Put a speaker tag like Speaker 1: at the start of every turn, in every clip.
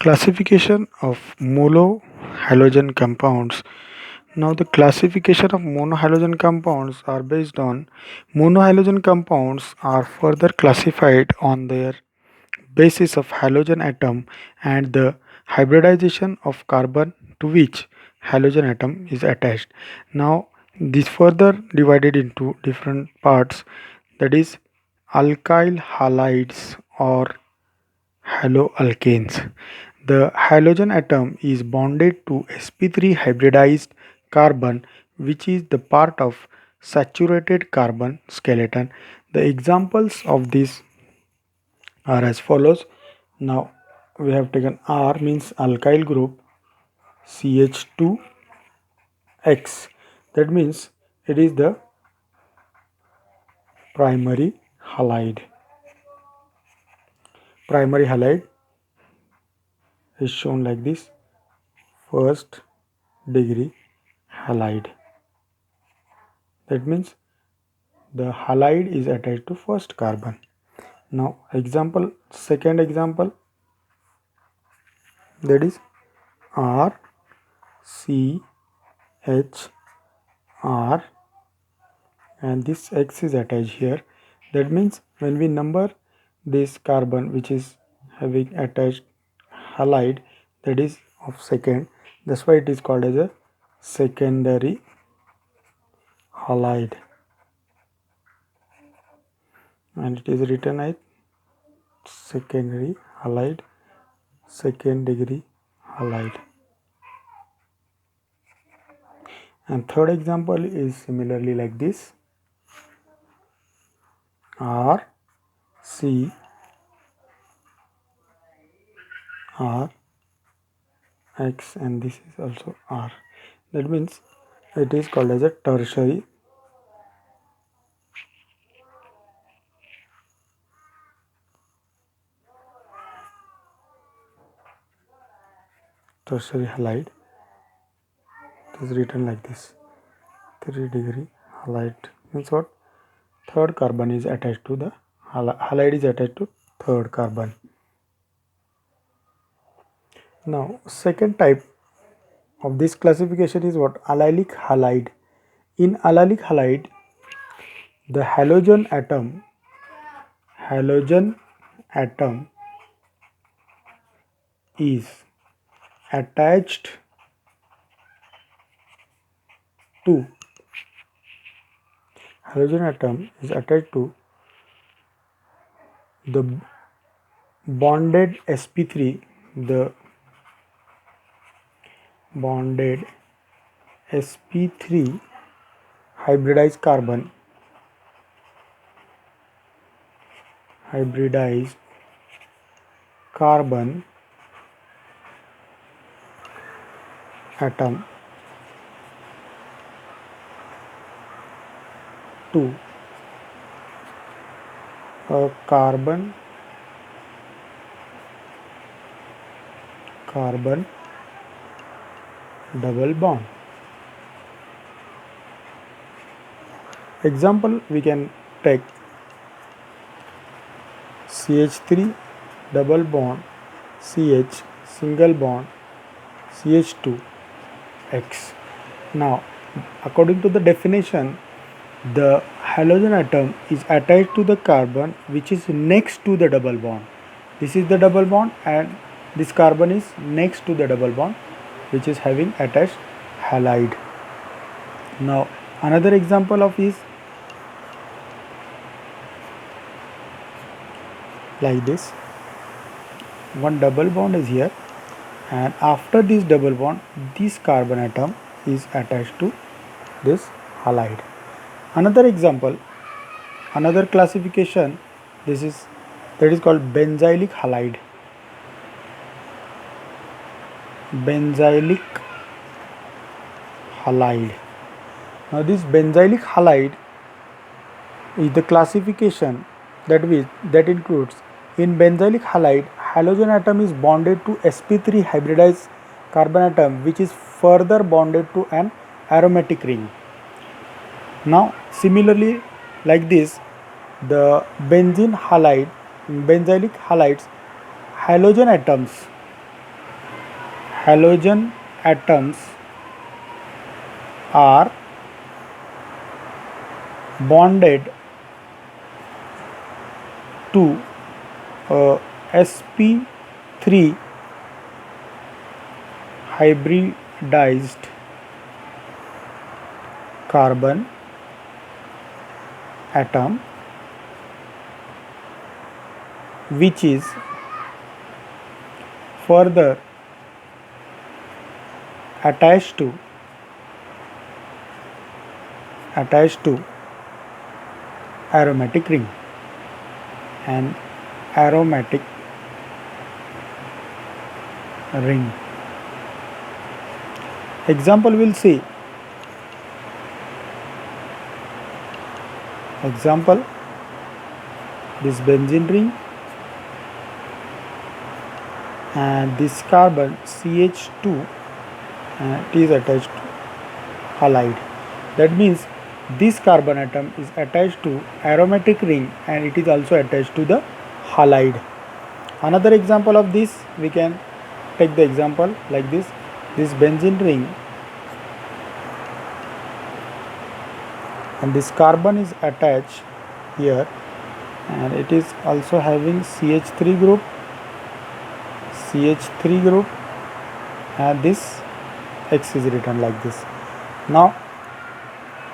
Speaker 1: Classification of monohalogen compounds. Now, the classification of monohalogen compounds are based on monohalogen compounds are further classified on their basis of halogen atom and the hybridization of carbon to which halogen atom is attached. Now, this further divided into different parts, that is alkyl halides or haloalkanes. The halogen atom is bonded to sp3 hybridized carbon, which is the part of saturated carbon skeleton. The examples of this are as follows. Now we have taken R means alkyl group CH2X. That means it is the primary halide. Primary halide is shown like this: first degree halide. That means the halide is attached to first carbon. Now second example, that is R C H R, and this X is attached here. That means when we number this carbon which is having attached halide, that is of second, that's why it is called as a secondary halide, and it is written as secondary halide, second degree halide. And third example is similarly like this: R C R X, and this is also R. That means it is called as a tertiary halide. It is written like this: 3 degree halide means what? Third carbon is attached to the halide is attached to third carbon. Now second type of this classification is what? Allylic halide. In allylic halide, the halogen atom is attached to the bonded sp3, the bonded sp3 hybridized carbon atom to a carbon double bond. Example, we can take CH3 double bond CH single bond CH2X. Now according to the definition, the halogen atom is attached to the carbon which is next to the double bond. This is the double bond and this carbon is next to the double bond which is having attached halide. Now another example of is like this: one double bond is here, and after this double bond this carbon atom is attached to this halide. Another example, another classification, that is called benzylic halide. Now this benzylic halide is the classification that includes, in benzylic halide, halogen atom is bonded to sp3 hybridized carbon atom which is further bonded to an aromatic ring. Now similarly like this, the benzylic halides, halogen atoms halogen atoms are bonded to sp3 hybridized carbon atom, which is further attached to aromatic ring and aromatic ring. Example will see. Example, this benzene ring and this carbon CH2 it is attached to halide. That means this carbon atom is attached to aromatic ring and it is also attached to the halide. Another example of this, we can take the example like this. This benzene ring and this carbon is attached here and it is also having CH3 group and this X is written like this. Now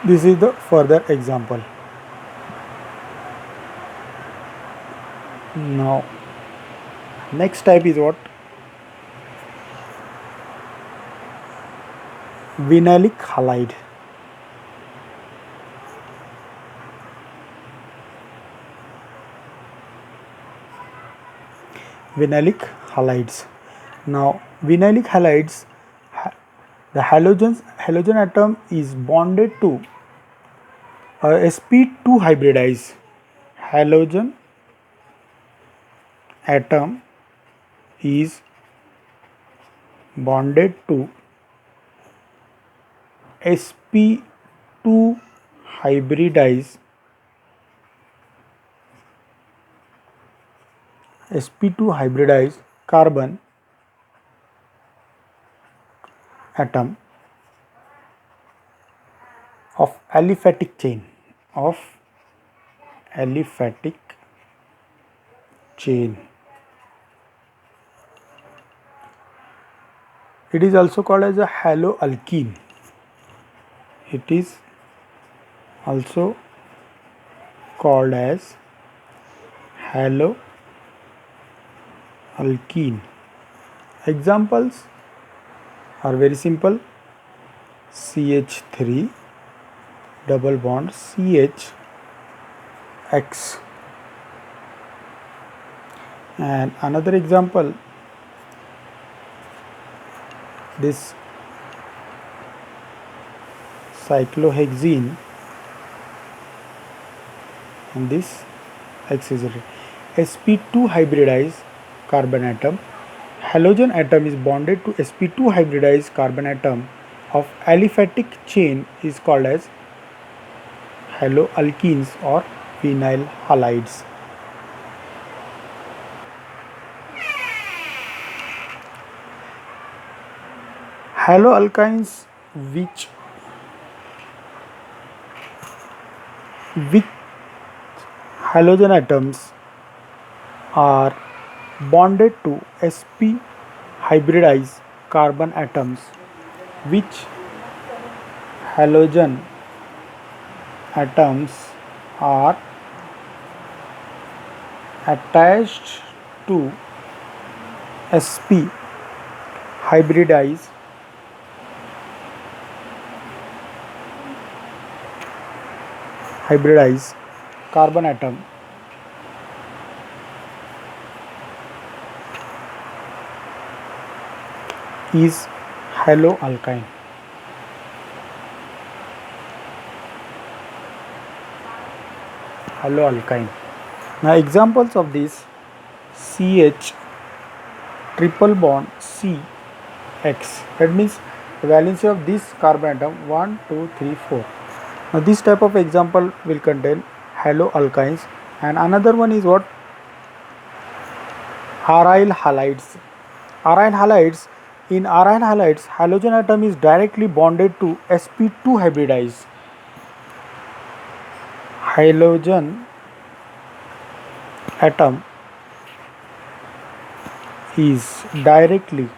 Speaker 1: this is the further example. Now next type is what? Vinylic halide. Vinylic halides. Now vinylic halides, the halogen atom is bonded to sp2 hybridized. Halogen atom is bonded to sp2 hybridized carbon atom of aliphatic chain. It is also called as a haloalkene. It is also called as haloalkene. Examples are very simple. CH3 double bond CH and another example, this cyclohexene and this X is sp2 hybridized carbon atom. Halogen atom is bonded to sp2 hybridized carbon atom of aliphatic chain is called as haloalkenes or vinyl halides. Haloalkynes which halogen atoms are bonded to sp hybridized carbon atoms, which halogen atoms are attached to sp hybridized carbon atom is haloalkyne. Now examples of this: CH triple bond CX, that means the valency of this carbon atom 1 2 3 4. Now this type of example will contain haloalkynes, and another one is what? Aryl halides. Aryl halides In aryl halides, halogen atom is directly bonded to sp2 hybridized. Halogen atom is directly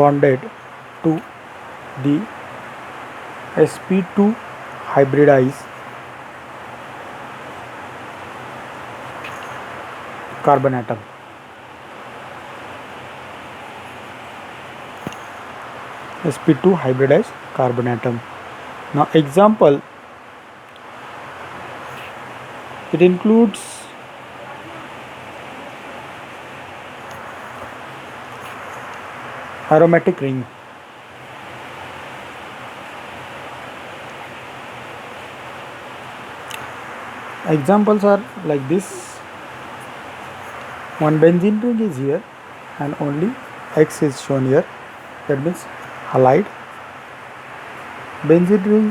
Speaker 1: bonded to the sp2 hybridized carbon atom. sp2 hybridized carbon atom. Now example, it includes aromatic ring. Examples are like this. One benzene ring is here and only X is shown here, that means halide. Benzene ring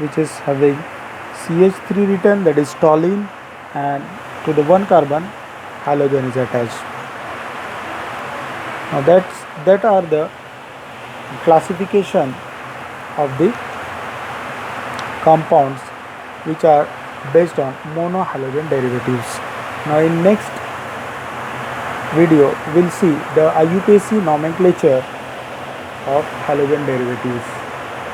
Speaker 1: which is having CH3 written, that is toluene, and to the one carbon halogen is attached. Now that are the classification of the compounds which are based on monohalogen derivatives. Now in next video we'll see the IUPAC nomenclature of halogen derivatives.